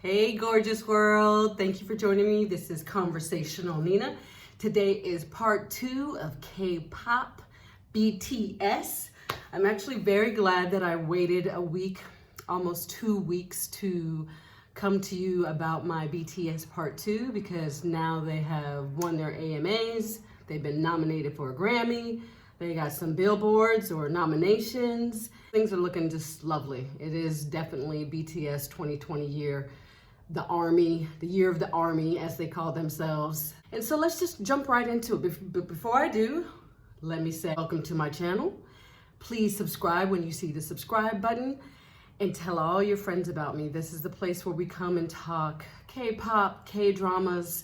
Hey, gorgeous world. Thank you for joining me. This is Conversational Nina. Today is part 2 of K-pop BTS. I'm actually very glad that I waited a week, almost 2 weeks to come to you about my BTS Part 2 because now they have won their AMAs. They've been nominated for a Grammy. They got some billboards or nominations. Things are looking just lovely. It is definitely BTS 2020 year. The army, the year of the army, as they call themselves. And so let's just jump right into it. But before I do, let me say welcome to my channel. Please subscribe when you see the subscribe button and tell all your friends about me. This is the place where we come and talk K-pop, K-dramas,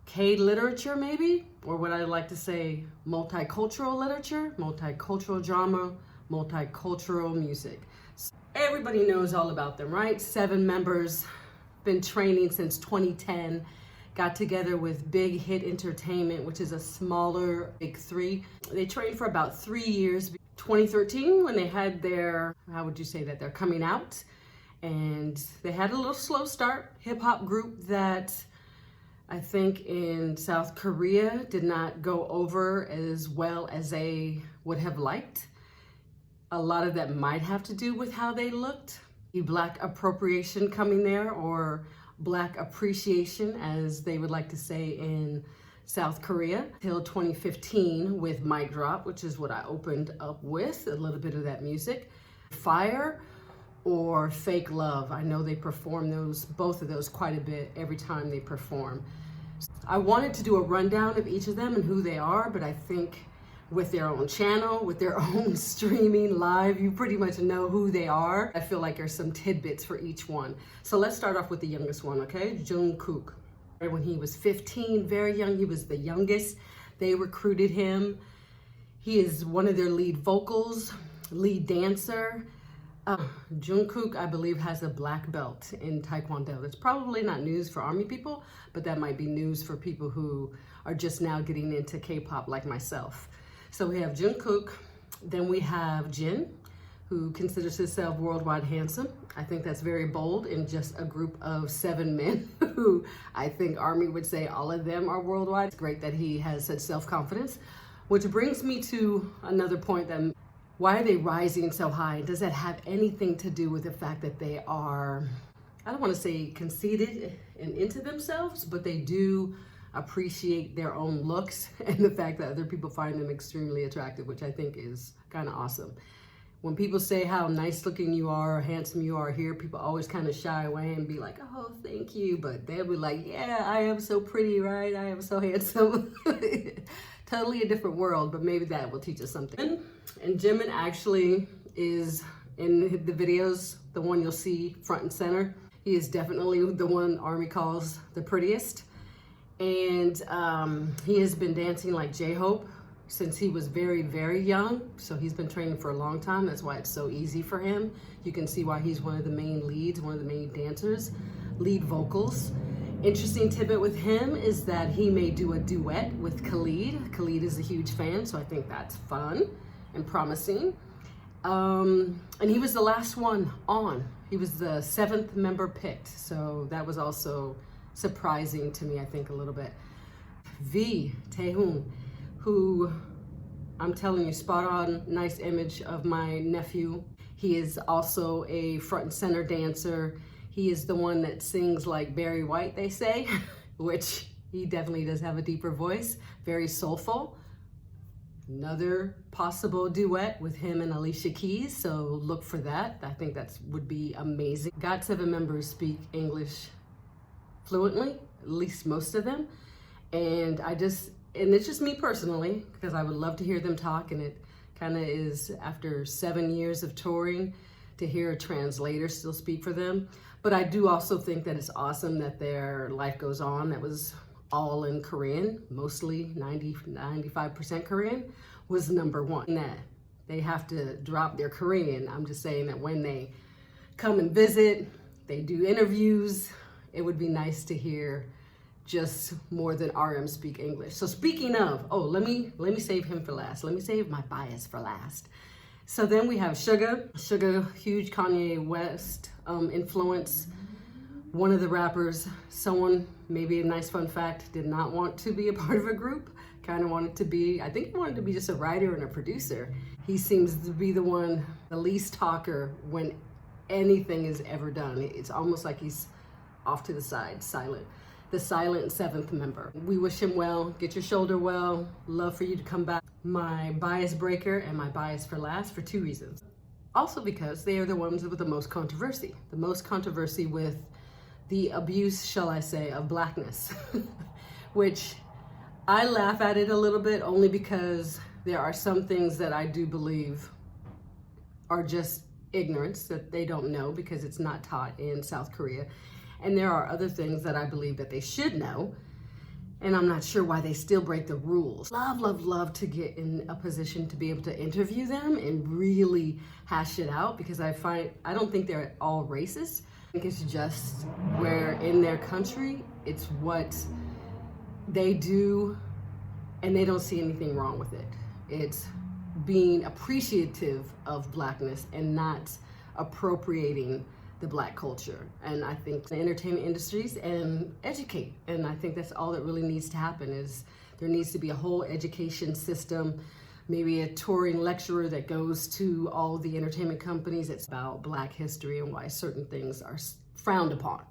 K-literature maybe, or what I like to say, multicultural literature, multicultural drama, multicultural music. Everybody knows all about them, right? 7 members. Been training since 2010, got together with Big Hit Entertainment, which is a smaller big 3. They trained for about 3 years. 2013 when they had their, how would you say that, they're coming out, and they had a little slow start. Hip hop group that I think in South Korea did not go over as well as they would have liked. A lot of that might have to do with how they looked. Black appropriation coming there, or Black appreciation as they would like to say in South Korea, till 2015 with Mic Drop, which is what I opened up with, a little bit of that music. Fire or Fake Love. I know they perform both of those quite a bit every time they perform. I wanted to do a rundown of each of them and who they are, but I think with their own channel, with their own streaming live, you pretty much know who they are. I feel like there's some tidbits for each one. So let's start off with the youngest one, okay? Jungkook. When he was 15, very young, he was the youngest. They recruited him. He is one of their lead vocals, lead dancer. Jungkook, I believe, has a black belt in Taekwondo. That's probably not news for Army people, but that might be news for people who are just now getting into K-pop like myself. So we have Jungkook, then we have Jin, who considers himself worldwide handsome. I think that's very bold in just a group of 7 men who I think Army would say all of them are worldwide. It's great that he has such self-confidence, which brings me to another point that why are they rising so high? Does that have anything to do with the fact that they are, I don't want to say conceited and into themselves, but they do appreciate their own looks and the fact that other people find them extremely attractive, which I think is kind of awesome. When people say how nice looking you are or handsome you are here, people always kind of shy away and be like, oh, thank you. But they'll be like, yeah, I am so pretty, right? I am so handsome. Totally a different world, but maybe that will teach us something. And Jimin actually is in the videos, the one you'll see front and center. He is definitely the one Army calls the prettiest. And he has been dancing like J-Hope since he was very, very young. So he's been training for a long time. That's why it's so easy for him. You can see why he's one of the main leads, one of the main dancers, lead vocals. Interesting tidbit with him is that he may do a duet with Khalid. Khalid is a huge fan, so I think that's fun and promising. And he was the last one on. He was the 7th member picked. So that was also surprising to me, I think, a little bit. V, Taehoon, who I'm telling you, spot on, nice image of my nephew. He is also a front and center dancer. He is the one that sings like Barry White, they say, which he definitely does have a deeper voice, very soulful. Another possible duet with him and Alicia Keys, so look for that. I think that would be amazing. Got 7 members speak English fluently, at least most of them. And it's just me personally, because I would love to hear them talk, and it kind of is after 7 years of touring to hear a translator still speak for them. But I do also think that it's awesome that their Life Goes On, that was all in Korean, mostly 95% Korean, was #1. That they have to drop their Korean. I'm just saying that when they come and visit, they do interviews, it would be nice to hear just more than RM speak English. So speaking of, let me save him for last. Let me save my bias for last. So then we have Suga, huge Kanye West influence. One of the rappers, someone, maybe a nice fun fact, did not want to be a part of a group, kind of wanted to be, I think he wanted to be just a writer and a producer. He seems to be the one, the least talker when anything is ever done. It's almost like he's off to the side, silent. The silent seventh member. We wish him well, get your shoulder well, love for you to come back. My bias breaker and my bias for last for 2 reasons. Also because they are the ones with the most controversy with the abuse, shall I say, of blackness, which I laugh at it a little bit only because there are some things that I do believe are just ignorance, that they don't know because it's not taught in South Korea. And there are other things that I believe that they should know, and I'm not sure why they still break the rules. Love to get in a position to be able to interview them and really hash it out, because I don't think they're all racist. I think it's just where in their country, it's what they do and they don't see anything wrong with it. It's being appreciative of blackness and not appropriating the black culture. And I think the entertainment industries and educate. And I think that's all that really needs to happen. Is there needs to be a whole education system, maybe a touring lecturer that goes to all the entertainment companies. It's about black history and why certain things are frowned upon,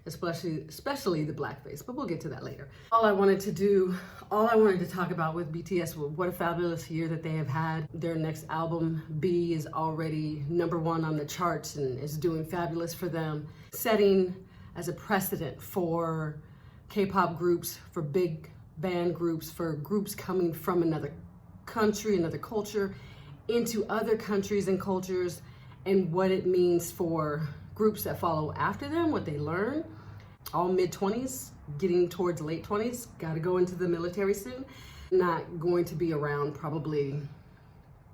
especially the blackface, but we'll get to that later. All I wanted to talk about with BTS was what a fabulous year that they have had. Their next album, B, is already #1 on the charts and is doing fabulous for them, setting as a precedent for K-pop groups, for big band groups, for groups coming from another country, another culture, into other countries and cultures, and what it means for groups that follow after them, what they learn. All mid-20s, getting towards late 20s, gotta go into the military soon. Not going to be around probably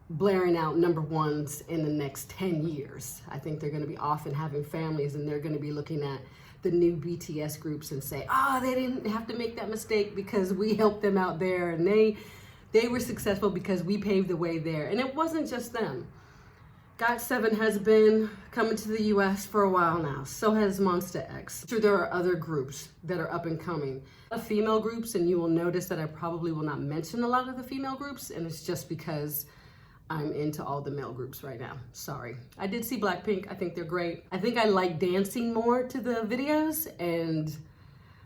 blaring out #1s in the next 10 years. I think they're gonna be off and having families, and they're gonna be looking at the new BTS groups and say, they didn't have to make that mistake because we helped them out there, and they were successful because we paved the way there. And it wasn't just them. GOT7 has been coming to the US for a while now. So has Monsta X. Sure, there are other groups that are up and coming. Female groups, and you will notice that I probably will not mention a lot of the female groups, and it's just because I'm into all the male groups right now. Sorry. I did see Blackpink. I think they're great. I think I like dancing more to the videos, and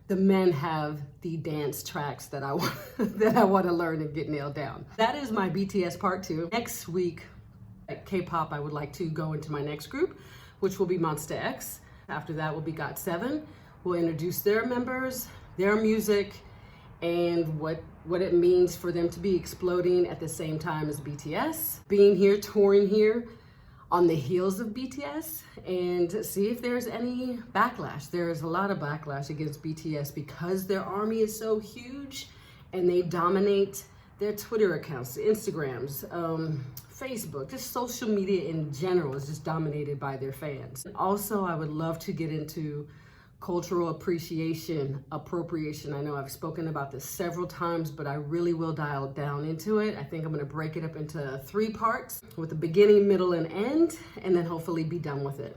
the men have the dance tracks that I want to learn and get nailed down. That is my BTS Part II. Next week, at K-pop, I would like to go into my next group, which will be Monsta X. After that will be GOT7. We'll introduce their members, their music, and what it means for them to be exploding at the same time as BTS. Being here, touring here on the heels of BTS, and see if there's any backlash. There's a lot of backlash against BTS because their army is so huge and they dominate their Twitter accounts, Instagrams, Facebook, just social media in general is just dominated by their fans. Also, I would love to get into cultural appreciation, appropriation. I know I've spoken about this several times, but I really will dial down into it. I think I'm gonna break it up into 3 parts with a beginning, middle, and end, and then hopefully be done with it.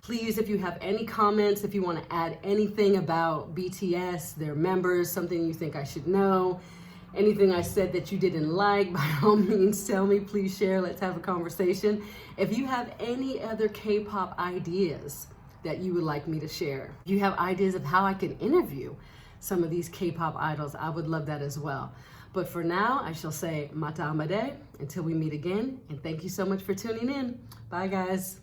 Please, if you have any comments, if you wanna add anything about BTS, their members, something you think I should know, anything I said that you didn't like, by all means, tell me, please share, let's have a conversation. If you have any other K-pop ideas that you would like me to share, if you have ideas of how I can interview some of these K-pop idols, I would love that as well. But for now, I shall say mata amade until we meet again, and thank you so much for tuning in. Bye, guys.